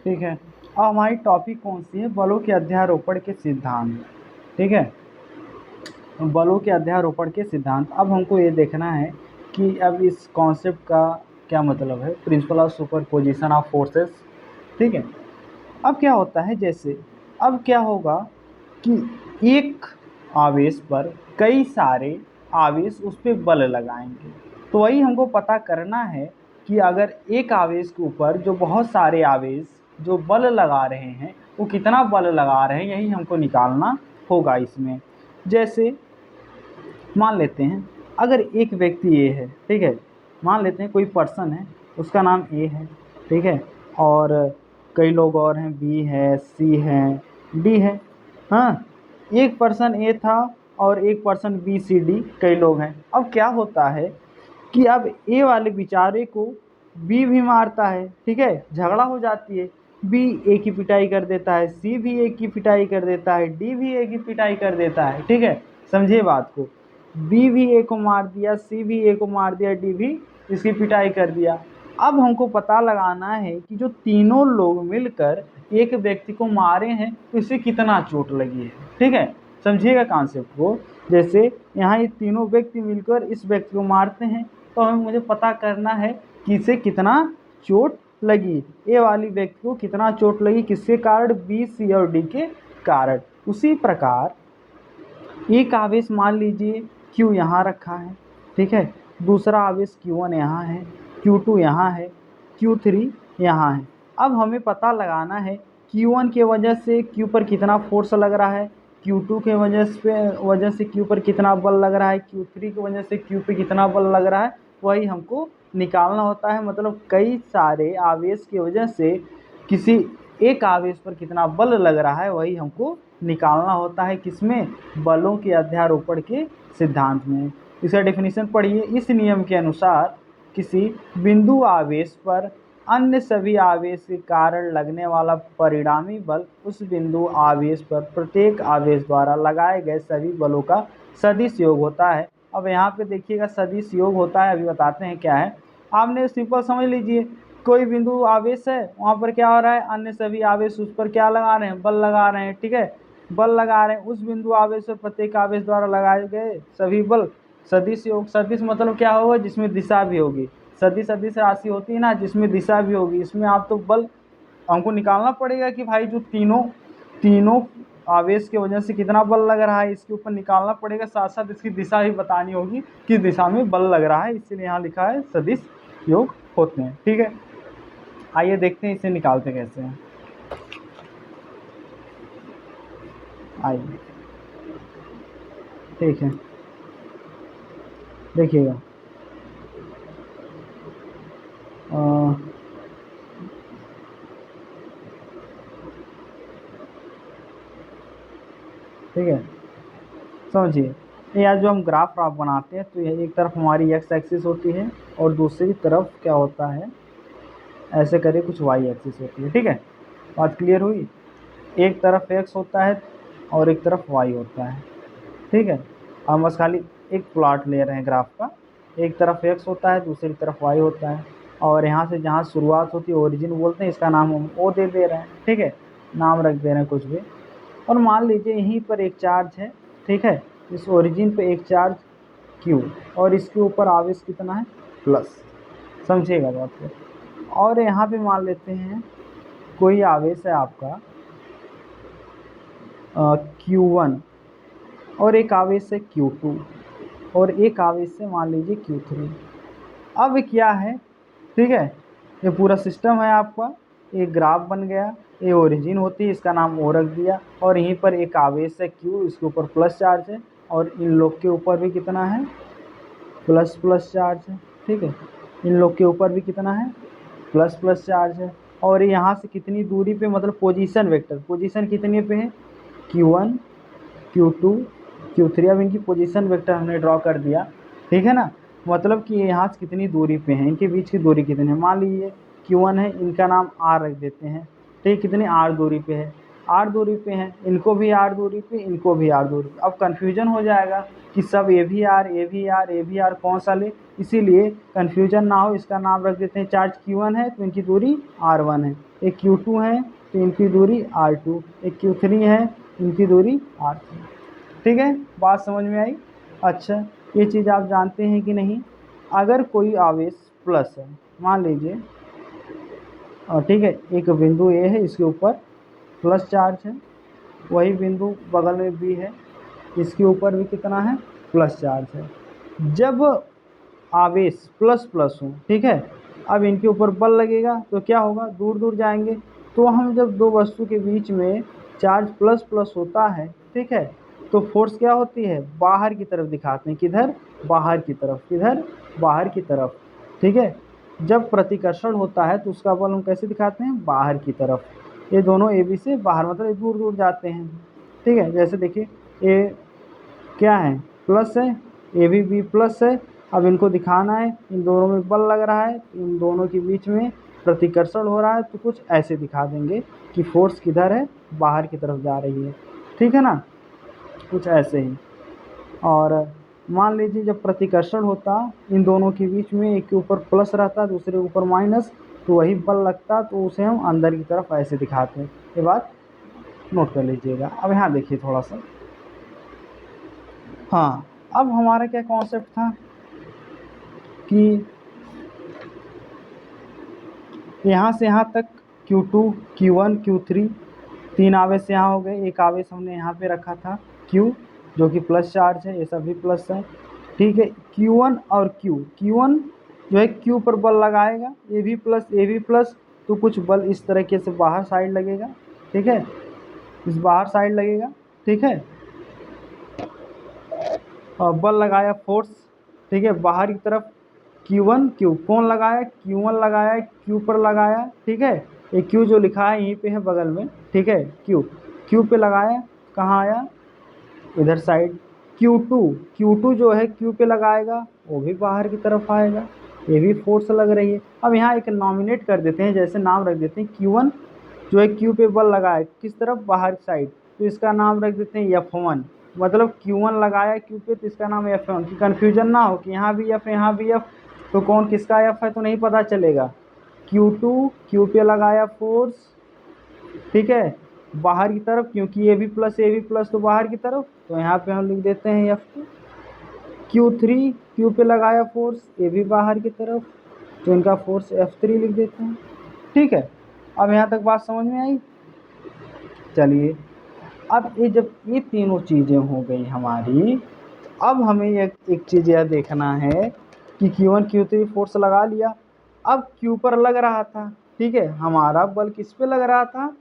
ठीक है। अब हमारी टॉपिक कौन सी है? बलों के अध्यारोपण के सिद्धांत। ठीक है, बलों के अध्यारोपण के सिद्धांत। अब हमको ये देखना है कि अब इस कॉन्सेप्ट का क्या मतलब है, principle of superposition of forces. ठीक है, अब क्या होता है, जैसे अब क्या होगा कि एक आवेश पर कई सारे आवेश उस पर बल लगाएंगे। तो वही हमको पता करना है कि अगर एक आवेश के ऊपर जो बहुत सारे आवेश जो बल लगा रहे हैं वो कितना बल लगा रहे हैं, यही हमको निकालना होगा इसमें। जैसे मान लेते हैं अगर एक व्यक्ति ए है, ठीक है, मान लेते हैं कोई पर्सन है, उसका नाम ए है, ठीक है, और कई लोग और हैं, बी है, सी है, डी है। हाँ, एक पर्सन ए था और एक पर्सन बी सी डी, कई लोग हैं। अब क्या होता है कि अब ए वाले बेचारे को बी भी मारता है, ठीक है, झगड़ा हो जाती है, बी ए की पिटाई कर देता है, सी भी ए की पिटाई कर देता है, डी भी ए की पिटाई कर देता है। ठीक है, समझिए बात को, बी भी ए को मार दिया, सी भी ए को मार दिया, डी भी इसकी पिटाई कर दिया। अब हमको पता लगाना है कि जो तीनों लोग मिलकर एक व्यक्ति को मारे हैं तो इसे कितना चोट लगी है। ठीक है, समझिएगा कॉन्सेप्ट को। जैसे यहाँ ये तीनों व्यक्ति मिलकर इस व्यक्ति को मारते हैं, तो हमें मुझे पता करना है कि इसे कितना चोट लगी, ए वाली व्यक्ति को कितना चोट लगी, किसके कारण, बी सी और डी के कारण। उसी प्रकार एक आवेश मान लीजिए Q यहाँ रखा है, ठीक है, दूसरा आवेश Q1 यहाँ है, Q2 यहाँ है, Q3 यहाँ है। अब हमें पता लगाना है Q1 के वजह से Q पर कितना फोर्स लग रहा है, Q2 के वजह से Q पर कितना बल लग रहा है, Q3 की वजह से Q पे कितना बल लग रहा है, वही हमको निकालना होता है। मतलब कई सारे आवेश की वजह से किसी एक आवेश पर कितना बल लग रहा है, वही हमको निकालना होता है। किसमें? बलों के अध्यारोपण के सिद्धांत में। इसका डेफिनेशन पढ़िए। इस नियम के अनुसार किसी बिंदु आवेश पर अन्य सभी आवेश के कारण लगने वाला परिणामी बल उस बिंदु आवेश पर प्रत्येक आवेश द्वारा लगाए गए सभी बलों का सदिश योग होता है। अब यहाँ पे देखिएगा सदिश योग होता है, अभी बताते हैं क्या है। आपने सिंपल समझ लीजिए, कोई बिंदु आवेश है, वहाँ पर क्या हो रहा है, अन्य सभी आवेश उस पर क्या लगा रहे हैं, बल लगा रहे हैं। ठीक है, बल लगा रहे हैं, उस बिंदु आवेश पर प्रत्येक आवेश द्वारा लगाए गए सभी बल सदिश योग। सदिश मतलब क्या होगा, जिसमें दिशा भी होगी। सदिश सदिश राशि होती है ना, जिसमें दिशा भी होगी। इसमें आप तो बल हमको निकालना पड़ेगा कि भाई जो तीनों तीनों आवेश की वजह से कितना बल लग रहा है, इसके ऊपर निकालना पड़ेगा। साथ साथ इसकी दिशा भी बतानी होगी, किस दिशा में बल लग रहा है, इसीलिए यहाँ लिखा है सदिश योग होते हैं। ठीक है, आइए देखते हैं इसे निकालते कैसे हैं। आइए, ठीक है, देखिएगा ठीक है, समझिए। ये आज जो हम ग्राफ बनाते हैं, तो यह एक तरफ हमारी एक्स एक्सिस होती है और दूसरी तरफ क्या होता है, ऐसे करके कुछ वाई एक्सिस होती है। ठीक है, बात क्लियर हुई। एक तरफ एक्स होता है और एक तरफ वाई होता है। ठीक है, हम बस खाली एक प्लॉट ले रहे हैं ग्राफ का। एक तरफ एक्स होता है, दूसरी तरफ वाई होता है, और यहाँ से जहाँ शुरुआत होती है ओरिजिन बोलते हैं, इसका नाम हम ओ दे दे रहे हैं। ठीक है, नाम रख दे रहे हैं कुछ भी। और मान लीजिए यहीं पर एक चार्ज है, ठीक है, इस ओरिजिन पे एक चार्ज Q, और इसके ऊपर आवेश कितना है, प्लस। समझिएगा बात को। और यहाँ पे मान लेते हैं कोई आवेश है आपका Q1, और एक आवेश है Q2, और एक आवेश है मान लीजिए Q3। अब क्या है, ठीक है, ये पूरा सिस्टम है आपका, एक ग्राफ बन गया। ये ओरिजिन होती है, इसका नाम ओ रख दिया, और यहीं पर एक आवेश है Q, इसके ऊपर प्लस चार्ज है, और इन लोग के ऊपर भी कितना है, प्लस प्लस चार्ज है। ठीक है, इन लोग के ऊपर भी कितना है, प्लस प्लस चार्ज है। और यहाँ से कितनी दूरी पे, मतलब पोजीशन वेक्टर, पोजीशन कितने पे है, Q1 Q2 Q3। अब इनकी पोजीशन वेक्टर हमने ड्रॉ कर दिया। ठीक है ना, मतलब कि यहाँ से कितनी दूरी पे हैं, इनके बीच की दूरी कितनी है। मान लीजिए Q1 है, इनका नाम R रख देते हैं। ठीक, कितनी R दूरी पे है, R दूरी पे हैं, इनको भी R दूरी पे, इनको भी R दूरी पे। अब कन्फ्यूजन हो जाएगा कि सब ए भी आर कौन सा ले, इसीलिए कन्फ्यूजन ना हो इसका नाम रख देते हैं। चार्ज Q1 है तो इनकी दूरी R1 है, एक Q2 है तो इनकी दूरी R2, एक Q3 है, इनकी दूरी R3। ठीक है, बात समझ में आई। अच्छा, ये चीज़ आप जानते हैं कि नहीं, अगर कोई आवेश प्लस है, मान लीजिए ठीक है, एक बिंदु ए है, इसके ऊपर प्लस चार्ज है, वही बिंदु बगल में बी है, इसके ऊपर भी कितना है, प्लस चार्ज है। जब आवेश प्लस प्लस हो, ठीक है, अब इनके ऊपर बल लगेगा तो क्या होगा, दूर दूर जाएंगे। तो हम जब दो वस्तु के बीच में चार्ज प्लस प्लस होता है, ठीक है, तो फोर्स क्या होती है, बाहर की तरफ दिखाते हैं, किधर, बाहर की तरफ, किधर, बाहर की तरफ। ठीक है, जब प्रतिकर्षण होता है तो उसका बल हम कैसे दिखाते हैं, बाहर की तरफ। ये दोनों ए बी से बाहर, मतलब दूर दूर जाते हैं। ठीक है, जैसे देखिए ए क्या है, प्लस है, ए भी बी प्लस है। अब इनको दिखाना है इन दोनों में बल लग रहा है, इन दोनों के बीच में प्रतिकर्षण हो रहा है, तो कुछ ऐसे दिखा देंगे कि फोर्स किधर है, बाहर की तरफ जा रही है। ठीक है ना, कुछ ऐसे ही। और मान लीजिए जब प्रतिकर्षण होता इन दोनों के बीच में, एक के ऊपर प्लस रहता दूसरे के ऊपर माइनस, तो वही बल लगता, तो उसे हम अंदर की तरफ ऐसे दिखाते हैं। ये बात नोट कर लीजिएगा। अब यहाँ देखिए थोड़ा सा, हाँ, अब हमारा क्या कॉन्सेप्ट था कि यहाँ से यहाँ तक Q2, Q1, Q3 तीन आवेश यहाँ हो गए, एक आवेश हमने यहाँ पे रखा था Q, जो कि प्लस चार्ज है, ये सभी प्लस है। ठीक है, Q1 और Q1 जो है Q पर बल लगाएगा, ये भी प्लस, ये भी प्लस, तो कुछ बल इस तरीके से बाहर साइड लगेगा। ठीक है, इस बाहर साइड लगेगा। ठीक है, और बल लगाया फोर्स, ठीक है, बाहर की तरफ Q1 Q कौन लगाया, Q1 लगाया, Q पर लगाया। ठीक है, ये Q जो लिखा है यहीं पे है बगल में। ठीक है, Q पे लगाया, कहाँ आया, इधर साइड। Q2 जो है Q पे लगाएगा, वो भी बाहर की तरफ आएगा, ये भी फोर्स लग रही है। अब यहाँ एक नॉमिनेट कर देते हैं, जैसे नाम रख देते हैं Q1 जो है Q पे बल लगाए, किस तरफ, बाहर साइड, तो इसका नाम रख देते हैं F1। मतलब Q1 लगाया Q पे, तो इसका नाम F1, कि कन्फ्यूजन ना हो कि यहाँ भी F यहाँ भी F, तो कौन किसका F है तो नहीं पता चलेगा। Q2 Q पे लगाया फोर्स, ठीक है, बाहर की तरफ, क्योंकि ये भी प्लस तो बाहर की तरफ, तो यहाँ पे हम लिख देते हैं F2। Q3 Q पे लगाया फोर्स, ये भी बाहर की तरफ, तो इनका फोर्स F3 लिख देते हैं। ठीक है, अब यहाँ तक बात समझ में आई। चलिए, अब ये जब ये तीनों चीज़ें हो गई हमारी, अब हमें एक चीज़ यह देखना है कि Q1 Q3 फोर्स लगा लिया, अब Q पर लग रहा था। ठीक है, हमारा बल किस पे लग रहा था,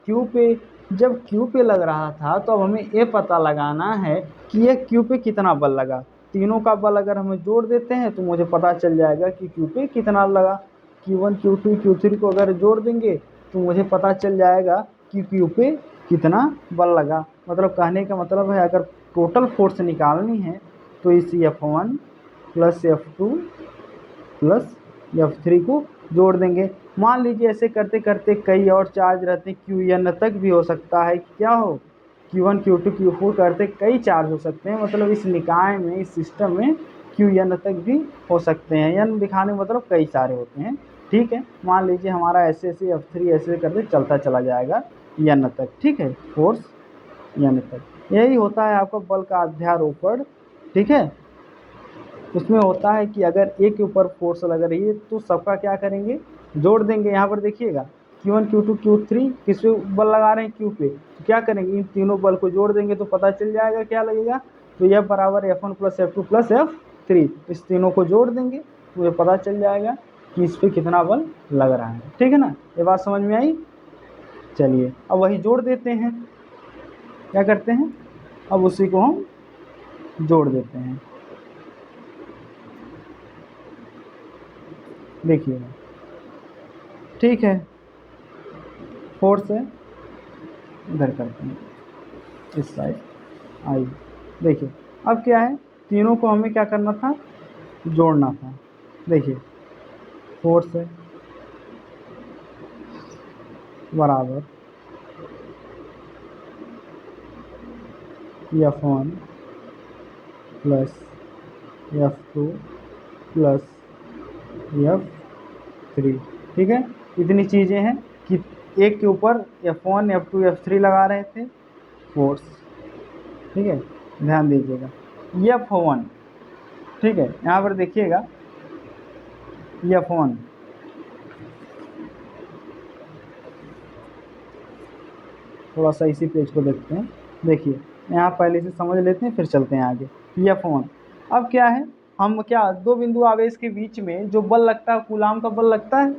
Q पे। जब Q पे लग रहा था तो अब हमें ये पता लगाना है कि ये Q पे कितना बल लगा। तीनों का बल अगर हमें जोड़ देते हैं तो मुझे पता चल जाएगा कि Q पे कितना लगा। Q1 Q2 Q3 को अगर जोड़ देंगे तो मुझे पता चल जाएगा कि Q पे कितना बल लगा। मतलब कहने का मतलब है, अगर टोटल फोर्स निकालनी है तो इस F1 plus F2 plus F3 को जोड़ देंगे। मान लीजिए ऐसे करते करते कई और चार्ज रहते हैं, Qn तक भी हो सकता है कि क्या हो, Q1 Q2 Q4 करते कई चार्ज हो सकते हैं, मतलब इस निकाय में, इस सिस्टम में Qn तक भी हो सकते हैं। n दिखाने मतलब कई सारे होते हैं। ठीक है, मान लीजिए हमारा ऐसे ऐसे F3 ऐसे करते चलता चला जाएगा n तक। ठीक है, फोर्स n तक, यही होता है आपका बल का अध्यारोपण। ठीक है, उसमें होता है कि अगर एक के ऊपर फोर्स लग रही है तो सबका क्या करेंगे, जोड़ देंगे। यहाँ पर देखिएगा Q1 Q2 Q3 किस पे बल लगा रहे हैं, Q पे, तो क्या करेंगे, इन तीनों बल को जोड़ देंगे तो पता चल जाएगा क्या लगेगा। तो यह बराबर F1 plus F2 plus F3, इस तीनों को जोड़ देंगे तो मुझे पता चल जाएगा कि इस पर कितना बल लग रहा है। ठीक है ना, ये बात समझ में आई। चलिए, अब वही जोड़ देते हैं, क्या करते हैं, अब उसी को हम जोड़ देते हैं। देखिएगा, ठीक है, फोर्स है, इधर करते हैं, इस साइड आई। देखिए, अब क्या है, तीनों को हमें क्या करना था, जोड़ना था। देखिए, फोर्स है बराबर F1 plus F2 plus F3। ठीक है, इतनी चीज़ें हैं। कि एक के ऊपर F1 F2 F3 लगा रहे थे फोर्स, ठीक है, ध्यान दीजिएगा। F1, ठीक है, यहाँ पर देखिएगा F1, थोड़ा सा इसी पेज को देखते हैं। देखिए यहाँ पहले से समझ लेते हैं फिर चलते हैं आगे। F1 अब क्या है, हम क्या दो बिंदु आवेश के बीच में जो बल लगता है कूलाम का बल लगता है,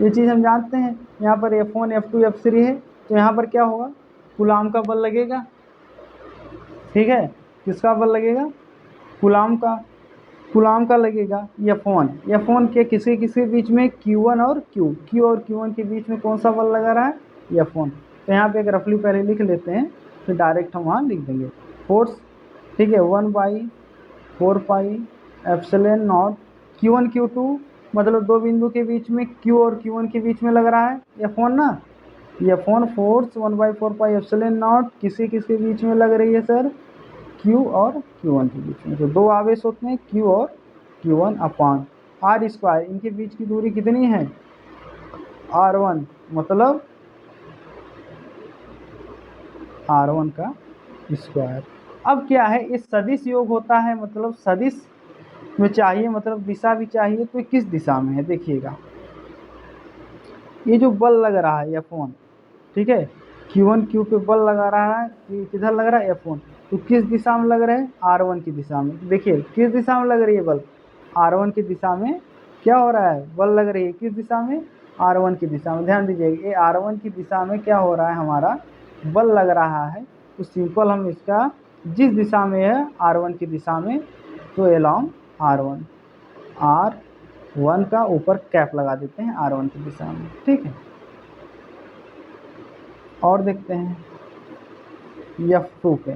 ये चीज़ हम जानते हैं। यहाँ पर F1 F2 F3 है तो यहाँ पर क्या होगा, कूलाम का बल लगेगा, ठीक है। किसका बल लगेगा, कूलाम का लगेगा। F1 के किसी बीच में Q1 और Q और Q1 के बीच में कौन सा बल लगा रहा है, F1। तो यहाँ पे एक रफली पहले लिख लेते हैं फिर डायरेक्ट हम वहाँ लिख देंगे फोर्स, ठीक है, 1/4 pi epsilon not Q1 Q2, मतलब दो बिंदु के बीच में Q और Q1 के बीच में लग रहा है F1 ना। F1 force 1/4 pi epsilon not किसके बीच में लग रही है सर, Q और Q1 के बीच में। तो दो आवेश होते हैं Q और Q1 अपान r², इनके बीच की दूरी कितनी है, r1, मतलब r1 का स्क्वायर। अब क्या है, इस सदिश योग होता है, मतलब सदिश में चाहिए, मतलब दिशा भी चाहिए, तो किस दिशा में है देखिएगा। ये जो बल लग रहा है F1, ठीक है, Q1 Q पे बल लगा रहा है, किधर लग रहा है F1, तो किस दिशा में लग रहे हैं, R1 की दिशा में। देखिए किस दिशा में लग रही है बल, R1 की दिशा में क्या हो रहा है, बल लग रही है किस दिशा में, R1 की दिशा में। ध्यान दीजिएगा ये R1 की दिशा में क्या हो रहा है, हमारा बल लग रहा है। तो सिंपल हम इसका जिस दिशा में है R1 की दिशा में, तो एलॉन्ग R1 का ऊपर कैप लगा देते हैं R1 की दिशा में, ठीक है। और देखते हैं F2 पे,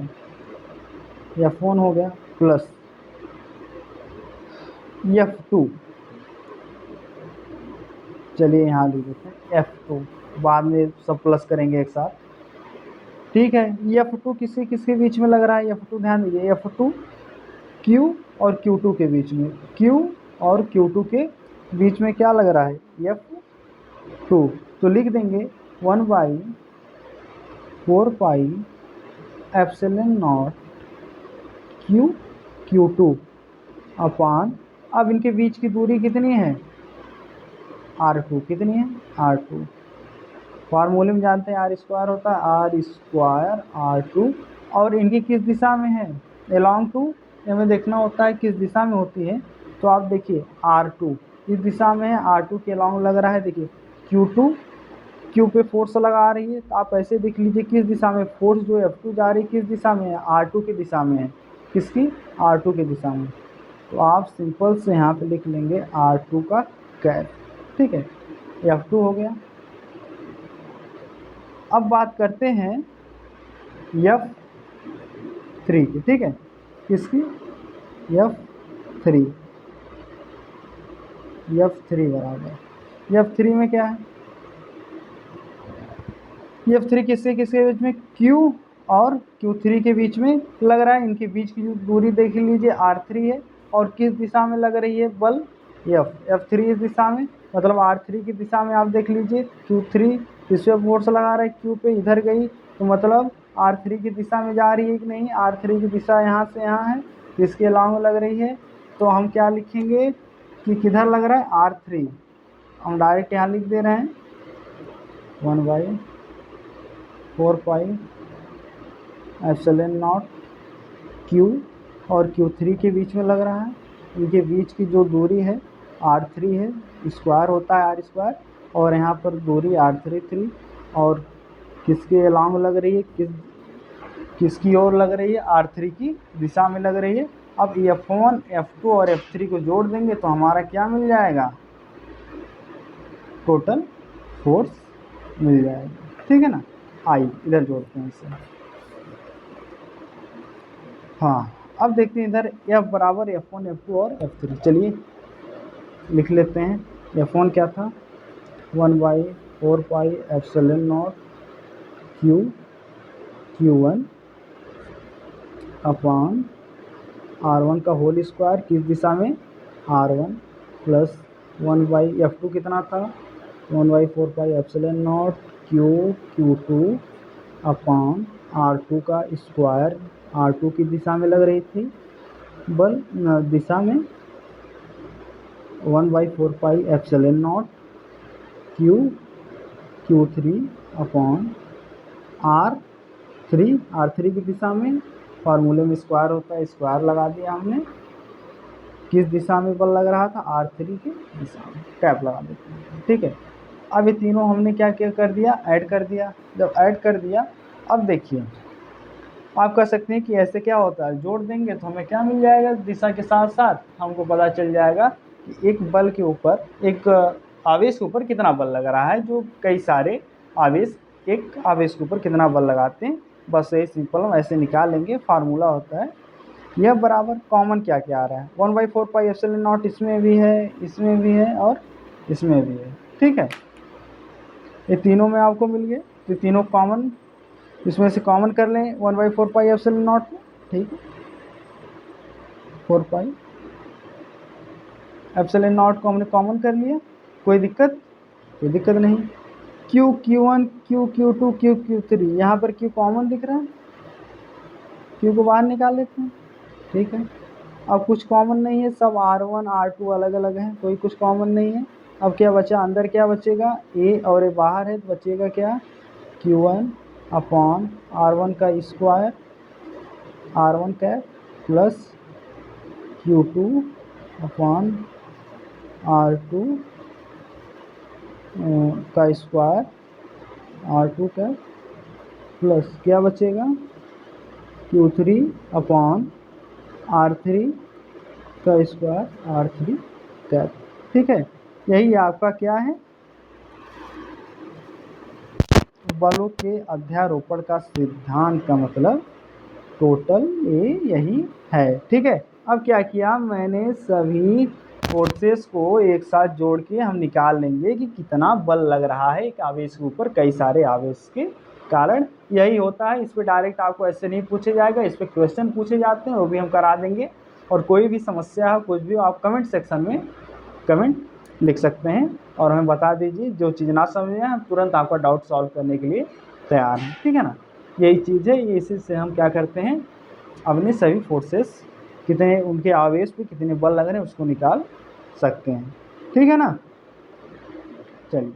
F1 हो गया प्लस F2, चलिए यहाँ लिख देते हैं F2, बाद में सब प्लस करेंगे एक साथ, ठीक है। F2 किसके बीच में लग रहा है, F2 ध्यान दीजिए, F2 Q और Q2 के बीच में, Q और Q2 के बीच में क्या लग रहा है, F2। तो लिख देंगे 1/4 पाई एप्सिलॉन नॉट Q2 अपान, अब इनके बीच की दूरी कितनी है, R2, कितनी है, R2। फार्मूले में जानते हैं r² होता है r² R2, और इनकी किस दिशा में है, एलॉन्ग टू, हमें देखना होता है किस दिशा में होती है। तो आप देखिए R2 इस दिशा में है, R2 के एलॉन्ग लग रहा है। देखिए Q2 Q पे फोर्स लगा रही है, तो आप ऐसे देख लीजिए किस दिशा में फोर्स जो F2 जा रही है किस दिशा में है, R2 की दिशा में है, किसकी, R2 की दिशा में। तो आप सिंपल से यहाँ पे लिख लेंगे R2 का कैप, ठीक है, F2 हो गया। अब बात करते हैं F3 की, ठीक है, किसकी, F3 बराबर, F3 में क्या है, F3 किसके बीच में, Q और Q3 के बीच में लग रहा है। इनके बीच की जो दूरी देख लीजिए R3 है, और किस दिशा में लग रही है बल, F3 इस दिशा में, मतलब R3 की दिशा में आप देख लीजिए Q3 इस पे फोर्स लगा रहा है, Q पे इधर गई, तो मतलब R3 की दिशा में जा रही है कि नहीं, R3 की दिशा यहाँ से यहाँ है, इसके अलावा लग रही है। तो हम क्या लिखेंगे कि किधर लग रहा है, R3, हम डायरेक्ट यहाँ लिख दे रहे हैं 1/4 पाई एप्सिलॉन नॉट Q और Q3 के बीच में लग रहा है। इनके बीच की जो दूरी है R3 है, स्क्वायर होता है R², और यहाँ पर दूरी R3 और किसके अलांग लग रही है, किसकी ओर लग रही है, R3 की दिशा में लग रही है। अब F1 F2 और F3 को जोड़ देंगे तो हमारा क्या मिल जाएगा, टोटल फोर्स मिल जाएगा, ठीक है ना। आइए इधर जोड़ते हैं इसे, हाँ। अब देखते हैं इधर F बराबर F1 F2 और F3, चलिए लिख लेते हैं। F1 क्या था, 1/4 pi epsilon not Q1 upon R1 का होल स्क्वायर, किस दिशा में, R1 प्लस 1/F2 कितना था 1/4πε0 Q2 अपॉन R2 का स्क्वायर, R2 की दिशा में लग रही थी बल दिशा में 1/4πε0 Q3 अपॉन R3 की दिशा में, फार्मूले में स्क्वायर होता है, स्क्वायर लगा दिया हमने। किस दिशा में बल लग रहा था? R3 की दिशा में, कैप लगा देते हैं। ठीक है, अब ये तीनों हमने क्या क्या कर दिया? ऐड कर दिया। जब ऐड कर दिया, अब देखिए आप कह सकते हैं कि ऐसे क्या होता है, जोड़ देंगे तो हमें क्या मिल जाएगा? दिशा के साथ साथ हमको पता चल जाएगा कि एक बल के ऊपर, एक आवेश के ऊपर कितना बल लग रहा है। जो कई सारे आवेश एक आवेश के ऊपर कितना बल लगाते हैं, बस ये सिंपल हम ऐसे निकाल लेंगे। फार्मूला होता है यह बराबर, कॉमन क्या क्या आ रहा है? 1/4πε0 इसमें भी है, इसमें भी है और इसमें भी है। ठीक है, ये तीनों में आपको मिल गए, तो तीनों कॉमन, इसमें से कॉमन कर लें 1/4πε0 को। ठीक है, 4πε0 को हमने कॉमन कर लिया, कोई दिक्कत? कोई दिक्कत नहीं। Q1 Q2 Q3, यहाँ पर Q कॉमन दिख रहा है, Q को बाहर निकाल लेते हैं। ठीक है, अब कुछ कॉमन नहीं है, सब R1 R2 अलग अलग हैं, कोई कुछ कॉमन नहीं है। अब क्या बचा? अंदर क्या बचेगा? A और A बाहर है, तो बचेगा क्या? Q1 अपॉन R1 का square, R1 cap plus Q2 upon R2 का स्क्वायर, R2 कैप प्लस क्या बचेगा? Q3 अपॉन R3 का स्क्वायर, R3 कैप। ठीक है, यही आपका क्या है? बलों के अध्यारोपण का सिद्धांत का मतलब टोटल ये यही है। ठीक है, अब क्या किया मैंने, सभी फोर्सेस को एक साथ जोड़ के हम निकाल लेंगे कि कितना बल लग रहा है एक आवेश के ऊपर कई सारे आवेश के कारण। यही होता है, इस पर डायरेक्ट आपको ऐसे नहीं पूछे जाएगा, इस पर क्वेश्चन पूछे जाते हैं, वो भी हम करा देंगे। और कोई भी समस्या हो, कुछ भी हो, आप कमेंट सेक्शन में कमेंट लिख सकते हैं और हमें बता दीजिए। जो चीज़ ना समझे हम तुरंत आपका डाउट सॉल्व करने के लिए तैयार हैं। ठीक है ना, यही चीज़ है। इसी से हम क्या करते हैं, अपने सभी फोर्सेस कितने, उनके आवेश पे कितने बल लग रहे हैं उसको निकाल सकते हैं। ठीक है ना, चलिए।